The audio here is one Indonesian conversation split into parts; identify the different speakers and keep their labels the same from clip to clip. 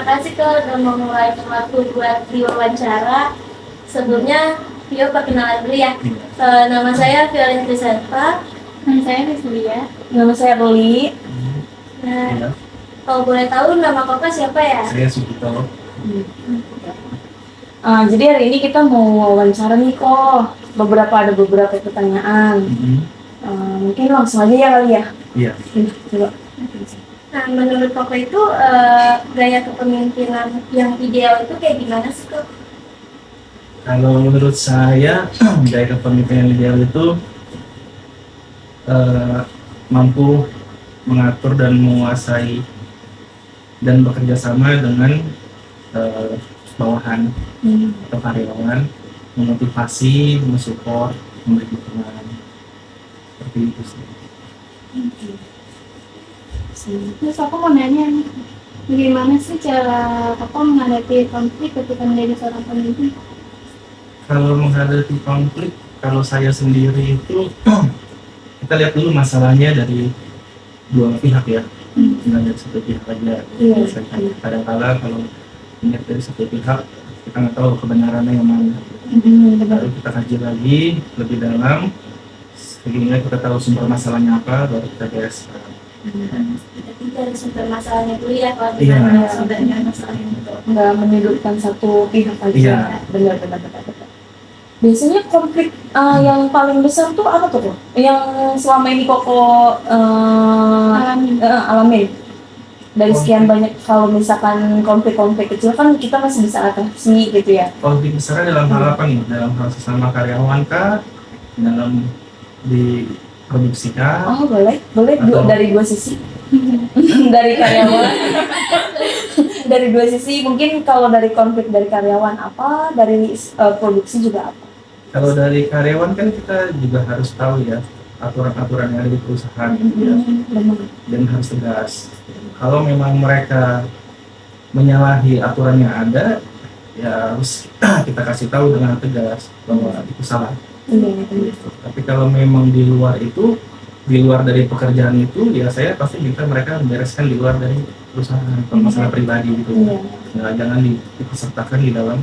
Speaker 1: kasih Kak udah mau mulai waktu buat diwawancara. Sebelumnya Vio perkenalan dulu ya. Nama saya Violin Triserta.
Speaker 2: Nama saya Rizlia.
Speaker 3: Nama saya Roli.
Speaker 1: Nah, kalau boleh tahu nama Kakak siapa ya?
Speaker 4: Saya Sugito.
Speaker 3: Jadi hari ini kita mau wawancara nih kok. Ada beberapa pertanyaan. Mungkin langsung aja ya kali ya.
Speaker 4: Iya.
Speaker 3: Coba.
Speaker 1: Nah, menurut Kakak itu gaya kepemimpinan yang ideal itu kayak gimana sih Kak?
Speaker 4: Kalau menurut saya gaya kepemimpinan ideal itu mampu mengatur dan menguasai dan bekerja sama dengan bawahan atau karyawan, memotivasi, mensupport, memberi dukungan, seperti itu sih.
Speaker 2: Terus aku mau nanya nih, bagaimana sih cara Kakak menghadapi konflik ketika menjadi seorang pemimpin?
Speaker 4: Kalau menghadapi konflik, kalau saya sendiri itu kita lihat dulu masalahnya dari dua pihak ya, nggak dari satu pihak aja. Kadang-kadang kalau lihat dari satu pihak kita nggak tahu kebenarannya yang mana. Lalu kita kaji lagi lebih dalam, sehingga kita tahu sumber masalahnya apa, baru kita bereskan.
Speaker 1: Jadi dari sumber masalahnya dulu ya, kalau
Speaker 4: Iya.
Speaker 1: gimana sumbernya masalahnya itu.
Speaker 3: Nggak menyudutkan satu pihak aja.
Speaker 4: Iya.
Speaker 3: Benar. Biasanya konflik yang paling besar tuh apa tuh? Yang selama ini Koko alamin? Dari sekian banyak, kalau misalkan konflik-konflik kecil kan kita masih bisa atasi gitu ya.
Speaker 4: Konflik besarnya dalam hal apa nih? Dalam hal sesama karyawan kah? Dalam di produksi kah?
Speaker 3: Oh boleh
Speaker 4: Atau-
Speaker 3: dari dua sisi. Dari karyawan. Dari dua sisi, mungkin kalau dari konflik dari karyawan apa, dari produksi juga apa?
Speaker 4: Kalau dari karyawan kan kita juga harus tahu ya aturan-aturan yang ada di perusahaan ya,
Speaker 3: Benar.
Speaker 4: dan harus tegas. Kalau memang mereka menyalahi aturan yang ada, ya harus kita kasih tahu dengan tegas bahwa itu salah.
Speaker 3: Iya.
Speaker 4: Tapi kalau memang di luar itu, di luar dari pekerjaan itu, ya saya pasti minta mereka membereskan di luar dari perusahaan atau masalah pribadi gitu.
Speaker 3: Iya.
Speaker 4: Nah, jangan dipesertakan di dalam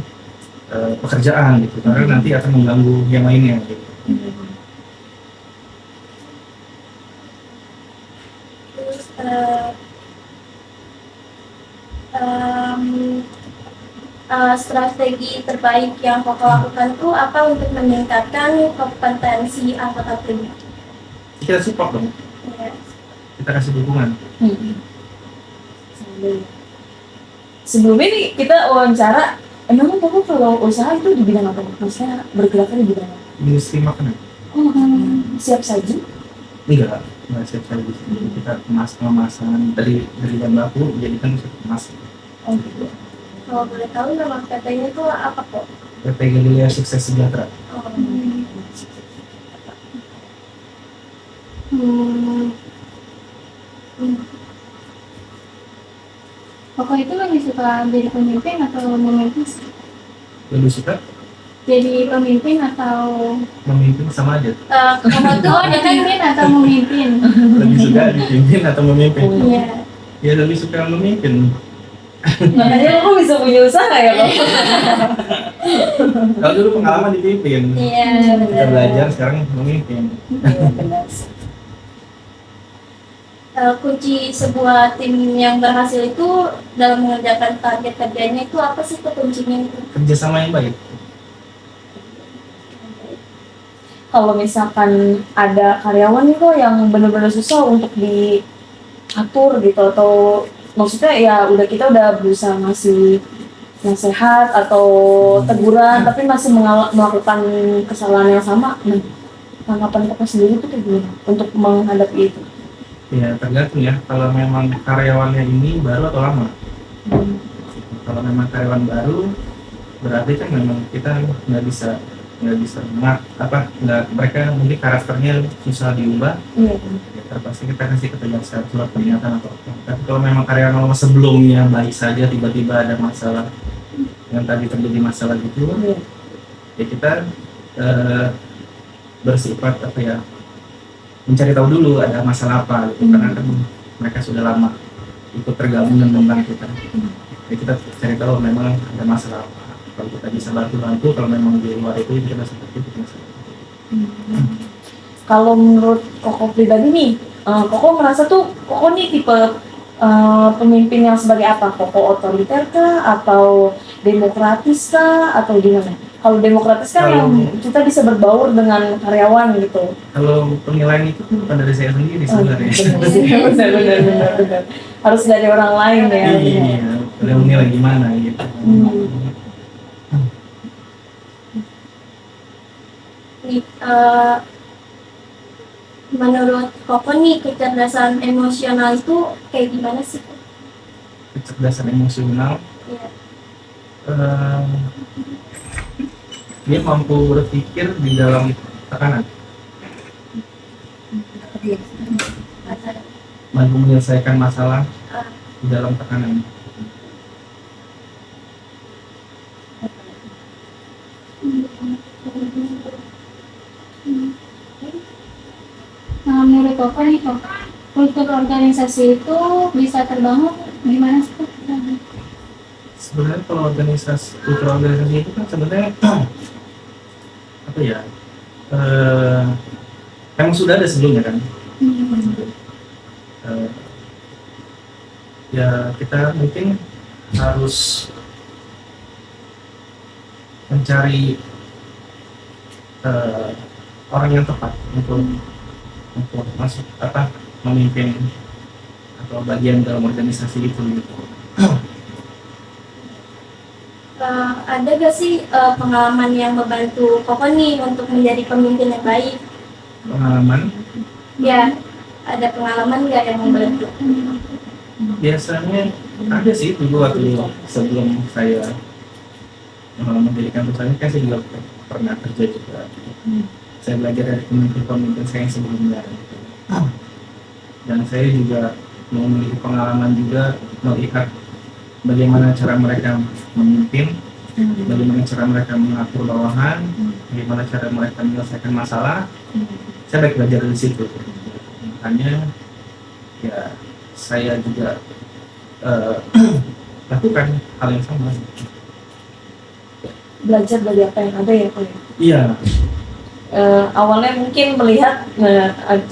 Speaker 4: pekerjaan gitu, karena nanti akan mengganggu yang lainnya gitu.
Speaker 1: Terus strategi terbaik yang Kakak lakukan itu apa untuk meningkatkan kompetensi anggota tim?
Speaker 4: Kita support dong,
Speaker 1: Ya.
Speaker 4: kita kasih dukungan.
Speaker 3: Sebelumnya nih kita wawancara, emang kamu kalau usaha itu di bidang apa? Maksudnya bergeraknya di bidang apa?
Speaker 4: Industri makanan.
Speaker 3: Siap saji?
Speaker 4: Enggak siap saya di sini. Kita pemasaran dari bahan baku jadikan bisa kemas.
Speaker 3: Oh gitu.
Speaker 1: Kalau boleh tahu nama PT-nya itu apa kok?
Speaker 4: PT Galilea Sukses Sejahtera.
Speaker 2: Kakak itu lebih suka jadi pemimpin atau memimpin?
Speaker 4: Lebih suka
Speaker 2: Jadi pemimpin atau
Speaker 4: memimpin sama aja.
Speaker 1: Kamu tuh ada kan?
Speaker 2: dipimpin atau memimpin?
Speaker 4: Lebih suka dipimpin atau memimpin?
Speaker 2: Iya.
Speaker 4: Ya lebih suka memimpin.
Speaker 3: Makanya kamu bisa punya usaha ya kok?
Speaker 4: Kalau dulu pengalaman dipimpin,
Speaker 1: Iya,
Speaker 4: kita
Speaker 1: benar.
Speaker 4: belajar sekarang memimpin.
Speaker 3: Iya benar.
Speaker 1: Kunci sebuah tim yang berhasil itu dalam mengerjakan target kerjanya itu apa sih tuh kuncinya itu?
Speaker 4: Kerjasama yang baik.
Speaker 3: Kalau misalkan ada karyawan nih kok yang benar-benar susah untuk diatur gitu, atau maksudnya ya kita udah berusaha ngasih nasihat atau teguran tapi masih melakukan kesalahan yang sama, tanggapan kakak sendiri itu kayak gimana untuk menghadapi itu?
Speaker 4: Ya tergantung ya, kalau memang karyawannya ini baru atau lama. Kalau memang karyawan baru, berarti kan memang kita nggak bisa mereka mungkin karakternya susah diubah.
Speaker 3: Iya.
Speaker 4: Ya, pasti kita kasih ketegasan surat peringatan atau apa. Tapi kalau memang karyawan lama sebelumnya baik saja, tiba-tiba ada masalah yang tadi terjadi masalah gitu, ya kita bersifat apa ya, mencari tahu dulu ada masalah apa gitu, karena kan mereka sudah lama ikut tergabung dan membantu kan. Jadi kita cari tahu memang ada masalah apa. Kalau kita bisa bantu, kalau memang di luar itu kita seperti itu bisa.
Speaker 3: Kalau menurut Koko pribadi nih, Koko merasa tuh Koko nih tipe pemimpin yang sebagai apa? Koko otoriter kah? Atau demokratis kah? Atau gimana? Kalau demokratis kan yang kita bisa berbaur dengan karyawan gitu.
Speaker 4: Kalau penilaian itu kan bukan dari saya sendiri sebenarnya.
Speaker 3: Benar. Harus dari orang lain ya.
Speaker 4: Iya, dia menilai gimana gitu.
Speaker 1: Nih, menurut Koko nih kecerdasan emosional itu kayak gimana sih?
Speaker 4: Kecerdasan emosional,
Speaker 1: Iya.
Speaker 4: dia mampu berpikir di dalam tekanan, mampu menyelesaikan masalah di dalam tekanan.
Speaker 2: Nah, menurut Koko nih Kok, kultur organisasi itu bisa terbangun gimana sih Kok?
Speaker 4: Sebenarnya kalau kultur organisasi itu kan sebenarnya apa ya? Emang sudah ada sebelumnya kan? Ya kita mungkin harus mencari orang yang tepat untuk masuk memimpin atau bagian dalam organisasi itu gitu.
Speaker 1: Ada gak sih pengalaman yang membantu Koko nih untuk menjadi pemimpin yang baik?
Speaker 4: Pengalaman
Speaker 1: Ya, ada pengalaman nggak yang membantu?
Speaker 4: biasanya ada sih dulu waktu sebelum saya mendirikan perusahaan ini kan saya juga pernah kerja juga. Saya belajar dari pemimpin-pemimpin saya yang sebelumnya gitu. Dan saya juga memiliki pengalaman juga melihat bagaimana cara mereka memimpin, bagaimana cara mereka mengatur bawahan, bagaimana cara mereka menyelesaikan masalah. Saya baik belajar dari situ. Makanya ya saya juga lakukan hal yang sama.
Speaker 3: Belajar dari apa yang ada ya Kok ya?
Speaker 4: Iya.
Speaker 3: Awalnya mungkin melihat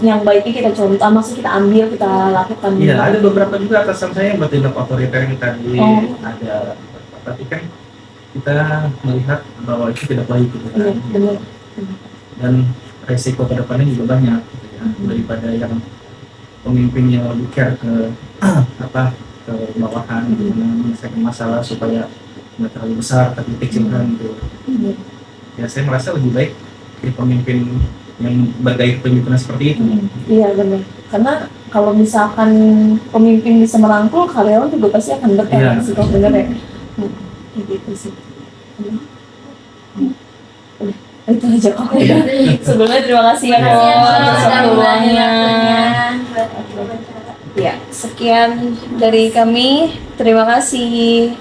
Speaker 3: yang baiknya kita contoh, maksudnya kita ambil, kita lakukan.
Speaker 4: Iya, ada beberapa juga atasan saya yang bertindak otoriter yang tadi ada, tapi kan kita melihat bahwa itu tidak baik gitu kan.
Speaker 3: Iya, benar.
Speaker 4: Dan resiko ke depannya juga banyak gitu ya, daripada yang pemimpin yang lebih care ke ke bawahan gitu, menyelesaikan masalah supaya nggak terlalu besar tapi kecilkan gitu. Ya saya merasa lebih baik di pemimpin yang bergaya kepemimpinan seperti itu.
Speaker 3: Iya benar. Karena kalau misalkan pemimpin bisa merangkul, karyawan juga pasti akan bertanya sih kalau benar ya. Gitu sih. Itu aja kok ya. Sebelumnya terima kasih ya Kok atas waktunya. Ya, sekian dari kami. Terima kasih.